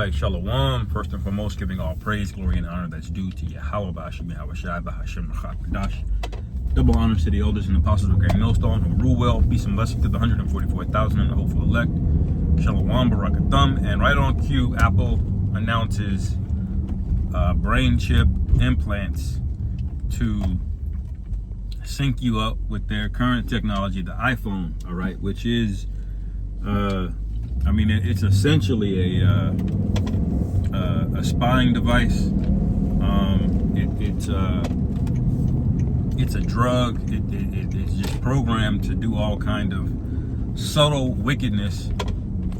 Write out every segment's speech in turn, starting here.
right, Shalom. First and foremost, giving all praise, glory, and honor that's due to Yahweh, B'Hashem, Yahweh Shai, B'Hashem, Rachak, double honors to the elders and apostles of Great Millstone who rule well. Peace and blessings to the 144,000 and the hopeful elect. Shalom, Barakathum. And right on cue, Apple announces brain chip implants to sync you up with their current technology, the iPhone, all right, which is it's essentially a spying device. It's a drug. It's just programmed to do all kind of subtle wickedness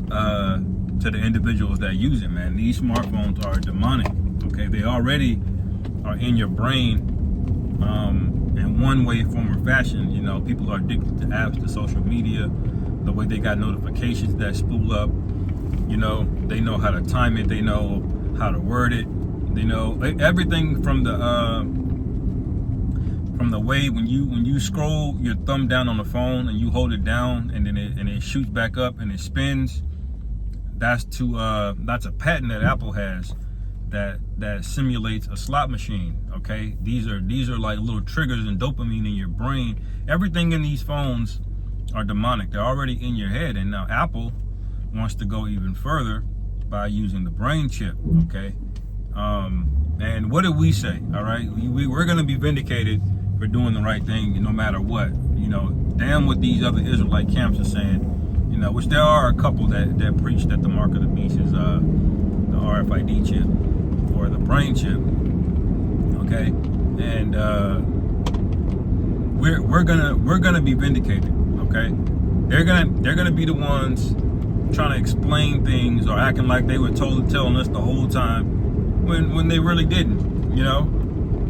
to the individuals that use it, man. These smartphones are demonic. Okay, they already are in your brain in one way, form, or fashion. You know, people are addicted to apps, to social media, the way they got notifications that spool up. You know, they know how to time it, they know how to word it, they know everything from the way when you scroll your thumb down on the phone and you hold it down and then it shoots back up and it spins. That's a patent that Apple has that simulates a slot machine. Okay, these are like little triggers and dopamine in your brain. Everything in these phones are demonic. They're already in your head, and now Apple wants to go even further by using the brain chip. Okay, and what did we say? All right, we're going to be vindicated for doing the right thing, no matter what. You know, damn what these other Israelite camps are saying. You know, which there are a couple that preach that the mark of the beast is the RFID chip or the brain chip. Okay, and we're gonna be vindicated. Okay, they're gonna be the ones trying to explain things or acting like they were telling us the whole time when they really didn't. You know,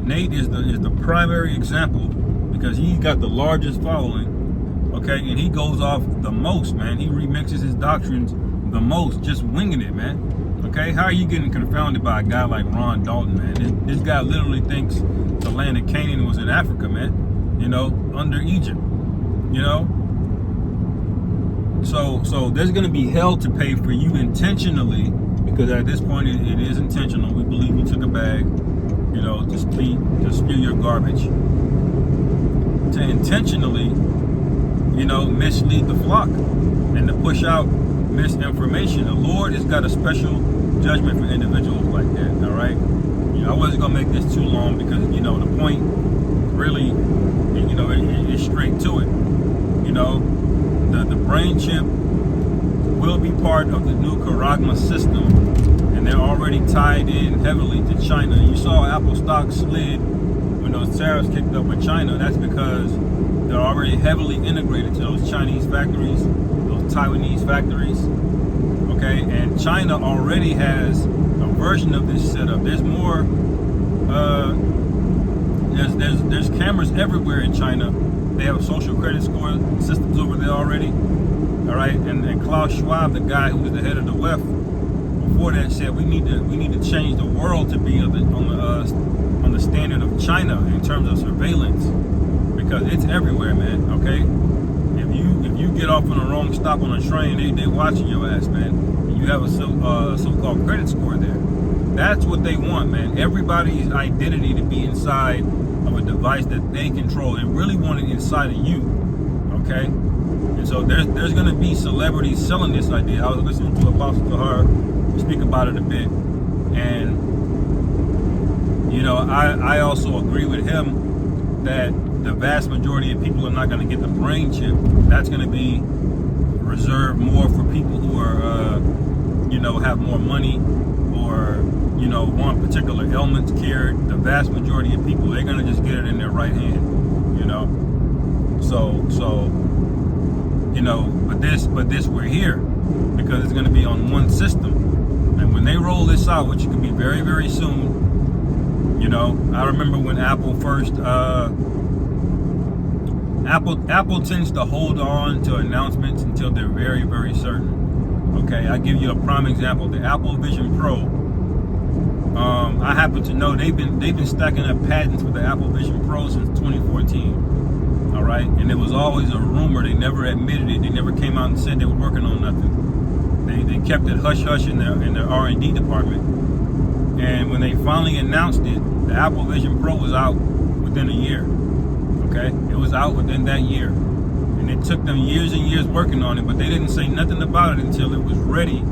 Nate is the primary example because he's got the largest following. Okay, and he goes off the most, man. He remixes his doctrines the most, just winging it, man. Okay, how are you getting confounded by a guy like Ron Dalton, man? This guy literally thinks the land of Canaan was in Africa, man. You know, under Egypt. You know, so there's gonna be hell to pay for you intentionally, because at this point it is intentional. We believe you took a bag, you know, to spew your garbage, to intentionally, you know, mislead the flock and to push out misinformation. The Lord has got a special judgment for individuals like that. All right, you know, I wasn't gonna make this too long because, you know, the point really, you know, it's straight to it. You know, the brain chip will be part of the new Karagma system, and they're already tied in heavily to China. You saw Apple stock slid when those tariffs kicked up with China. That's because they're already heavily integrated to those Chinese factories, those Taiwanese factories. Okay, and China already has a version of this setup. There's more. There's cameras everywhere in China. They have social credit score systems over there already. All right, and Klaus Schwab, the guy who was the head of the WEF before that, said we need to change the world to be on the standard of China in terms of surveillance, because it's everywhere, man. Okay, if you get off on the wrong stop on a train, they watching your ass, man. You have a so-called credit score there. That's what they want, man. Everybody's identity to be inside of a device that they control. They really want it inside of you. Okay, and so there's going to be celebrities selling this idea. I was listening to Apostle Tahar speak about it a bit, and you know, I also agree with him that the vast majority of people are not going to get the brain chip. That's going to be reserved more for people who are, you know, have more money or, you know, want particular ailments cured. The vast majority of people, they're going to just get it in their right hand, you know. So, you know, but this we're here because it's going to be on one system. And when they roll this out, which could be very, very soon, you know, I remember when Apple first, Apple tends to hold on to announcements until they're very, very certain. Okay, I'll give you a prime example. The Apple Vision Pro. I happen to know they've been stacking up patents for the Apple Vision Pro since 2014. All right, and it was always a rumor. They never admitted it. They never came out and said they were working on nothing. They kept it hush hush in their R&D department. And when they finally announced it, the Apple Vision Pro was out within a year. Okay, it was out within that year, and it took them years and years working on it, but they didn't say nothing about it until it was ready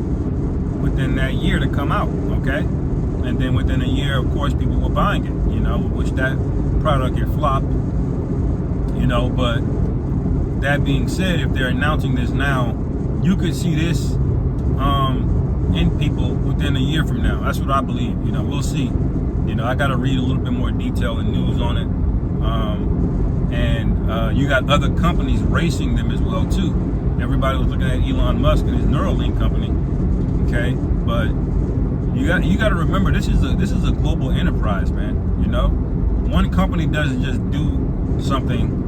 within that year to come out. Okay, and then within a year, of course, people were buying it. You know, which that product had flopped. You know, but that being said, if they're announcing this now, you could see this in people within a year from now. That's what I believe. You know, we'll see. You know, I got to read a little bit more detail and news on it. And you got other companies racing them as well too. Everybody was looking at Elon Musk and his Neuralink company. Okay, but you got to remember, this is a global enterprise, man. You know, one company doesn't just do something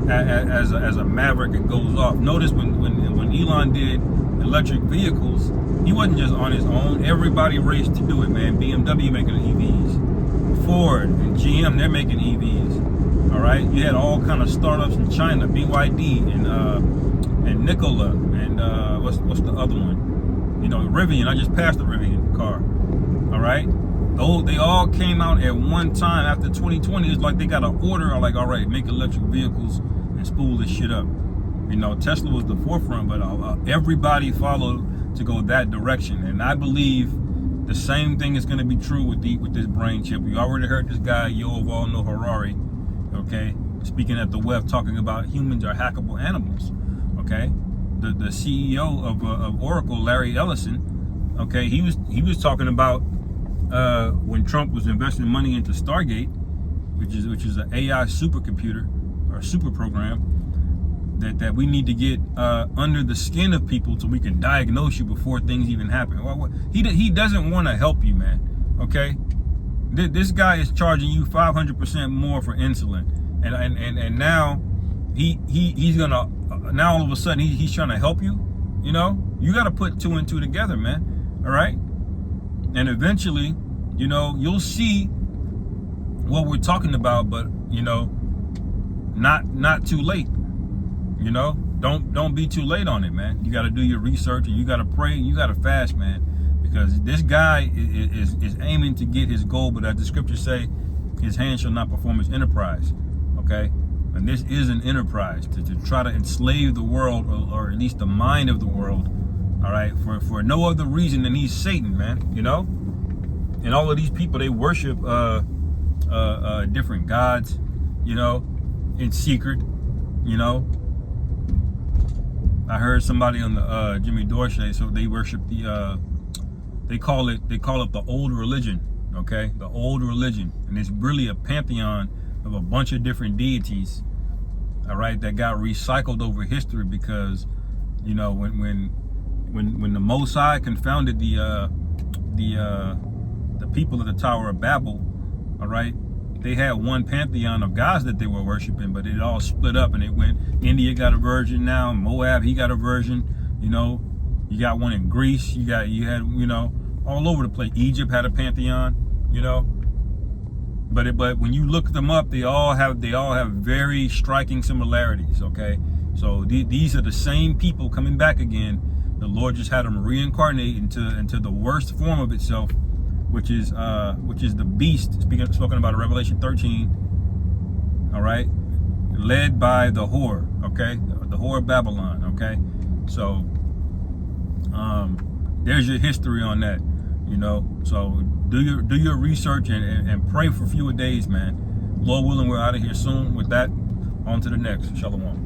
as a maverick and goes off. Notice when Elon did electric vehicles, he wasn't just on his own. Everybody raced to do it, man. BMW making EVs, Ford and GM, they're making EVs. All right, you had all kind of startups in China, BYD and Nikola and what's the other one? You know, Rivian. I just passed the Rivian car. All right, they all came out at one time after 2020. It's like they got an order. Like, all right, make electric vehicles and spool this shit up. You know, Tesla was the forefront, but everybody followed to go that direction. And I believe the same thing is going to be true with this brain chip. You already heard this guy Yuval Noah Harari, okay, speaking at the WEF, talking about humans are hackable animals. Okay, the CEO of Oracle, Larry Ellison, okay, he was talking about when Trump was investing money into Stargate, which is an AI supercomputer or super program. That we need to get under the skin of people so we can diagnose you before things even happen. Well, he doesn't want to help you, man. Okay, this guy is charging you 500% more for insulin, and now he's gonna now all of a sudden he's trying to help you. You know, you got to put two and two together, man. All right, and eventually, you know, you'll see what we're talking about, but you know, not too late. You know, don't be too late on it, man. You got to do your research and you got to pray and you got to fast, man, because this guy is aiming to get his goal. But as the scriptures say, his hand shall not perform his enterprise. Okay, and this is an enterprise to try to enslave the world, or at least the mind of the world. All right, for no other reason than he's Satan, man. You know, and all of these people, they worship different gods, you know, in secret, you know. I heard somebody on the Jimmy Dorsey, so they worship they call it the old religion, okay? The old religion. And it's really a pantheon of a bunch of different deities, all right, that got recycled over history because, you know, when the Most High confounded the people of the Tower of Babel, all right, they had one pantheon of gods that they were worshiping, but it all split up and it went. India got a version now. Moab, he got a version. You know, you got one in Greece. You had, you know, all over the place. Egypt had a pantheon. You know, but when you look them up, they all have very striking similarities. Okay, so these are the same people coming back again. The Lord just had them reincarnate into the worst form of itself, which is the beast, spoken about in Revelation 13, all right, led by the whore, okay, the whore of Babylon, okay. So there's your history on that, you know. So do your research and pray for fewer days, man. Lord willing, we're out of here soon. With that, on to the next. Shalom.